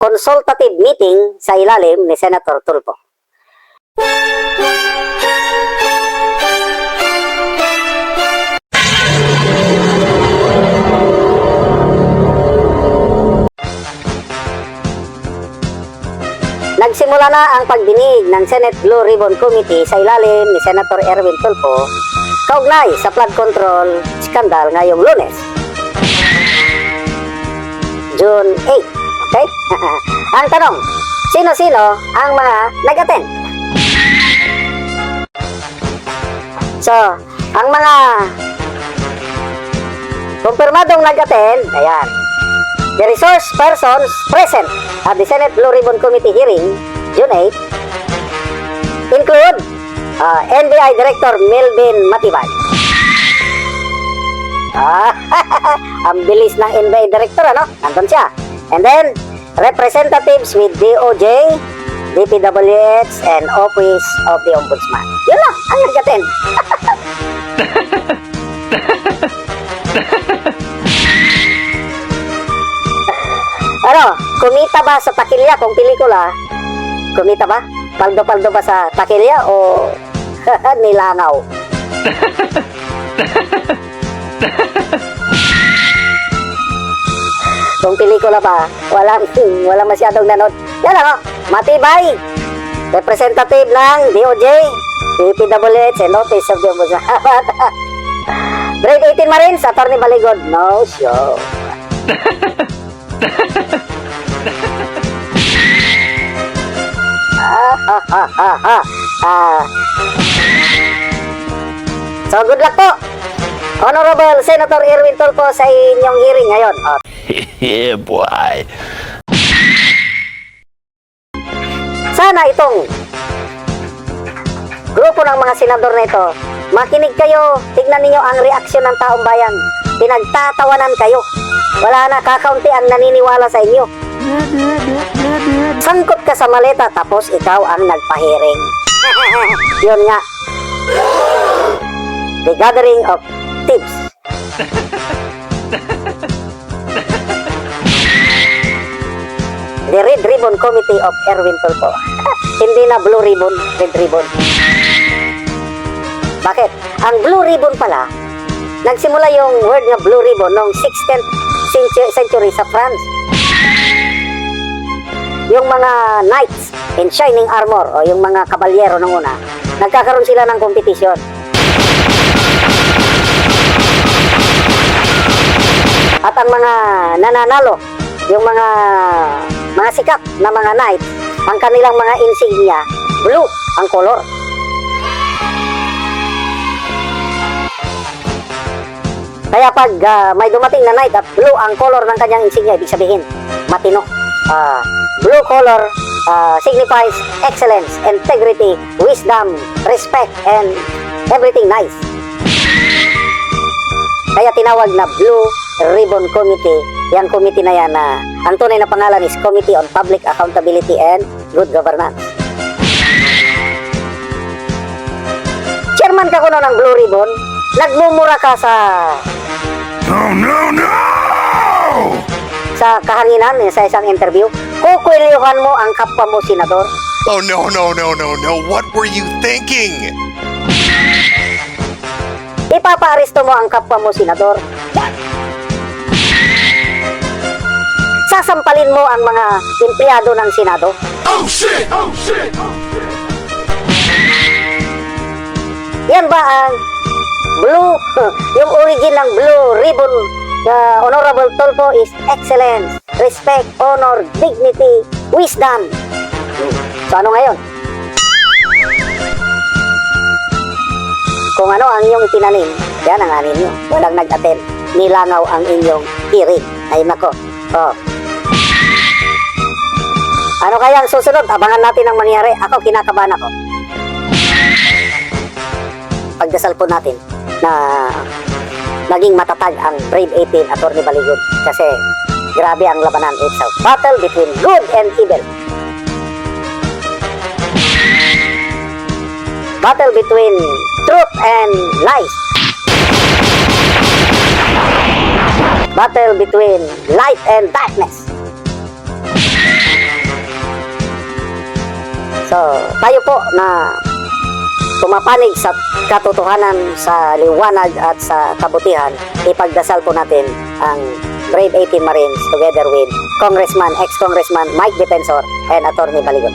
consultative meeting sa ilalim ni Senator Tulfo. Nagsimula na ang pagdinig ng Senate Blue Ribbon Committee sa ilalim ni Senator Erwin Tulfo kaugnay sa flood control skandal ngayong Lunes, June 8. Okay? Ang tanong, sino-sino ang mga nag-attend? So, ang mga kumpirmadong nag-attend, ayan, the resource persons present at the Senate Blue Ribbon Committee hearing, June 8, include NBI Director Melvin Matibay. Ang bilis ng NBI Director, ano? Nandun siya. And then, representatives with DOJ, DPWH, and Office of the Ombudsman. Yun lang, ang nag-attend. Ano, kumita ba sa takilya kung pelikula? Kumita ba? Paldo-paldo ba sa takilya o nilangaw? Kung pelikula ba, walang masyadong nanood. Yan lang, Matibay, representative ng DOJ, DPWH, and Office of the Ombudsman. Grade 18 Marines, Attorney Baligod, no show. So, good luck po, Honorable Senator Erwin Tulfo, sa inyong hearing ngayon. Yeah, boy. Sana itong grupo ng mga senador na ito, makinig kayo, tignan ninyo ang reaksyon ng taong bayan. Pinagtatawanan kayo. Wala na, kakaunti ang naniniwala sa inyo. Sangkot ka sa maleta tapos ikaw ang nagpahiring. Yun nga. The gathering of thieves. The Red Ribbon Committee of Erwin Tulfo. Hindi na Blue Ribbon, Red Ribbon. Bakit? Ang Blue Ribbon pala, nagsimula yung word na Blue Ribbon noong 16th century sa France. Yung mga knights in shining armor o yung mga kabalyero nung una, nagkakaroon sila ng kompetisyon. At ang mga nananalo, yung mga sikat na mga knights, ang kanilang mga insignia, blue ang color. Kaya pag may dumating na knight at blue ang color ng kanyang insignia, ibig sabihin, matino. Blue color signifies excellence, integrity, wisdom, respect, and everything nice. Kaya tinawag na Blue Ribbon Committee. Yang committee na yan na ang tunay na pangalan is Committee on Public Accountability and Good Governance. Chairman ka kuno ng Blue Ribbon, nagmumura ka sa sa kahanginan sa isang interview, kukwilihan mo ang kapwa mo senador. Oh, no. What were you thinking? Ipapaaresto mo ang kapwa mo senador. Sasampalin mo ang mga empleyado ng Senado. Oh, shit! Yan ba ang blue, yung origin ng Blue Ribbon, Honorable Tulfo is excellence, respect, honor, dignity, wisdom. So ano ngayon? Kung ano ang inyong itinanim, yan ang anin nyo. Walang nag-attend. Nilangaw ang inyong hearing. Ay nako. Oh. Ano kaya ang susunod? Abangan natin ang mangyari. Ako, kinakabahan ako. Pagdasal po natin na maging matatag ang Brave 18 Attorney Baligod. Kasi grabe ang labanan. It's a battle between good and evil. Battle between truth and lies. Battle between light and darkness. So, tayo po na tumapanig sa katotohanan, sa liwanag at sa kabutihan, ipagdasal po natin ang Grade 18 Marines together with Congressman, ex-Congressman Mike Defensor and Attorney Baligon.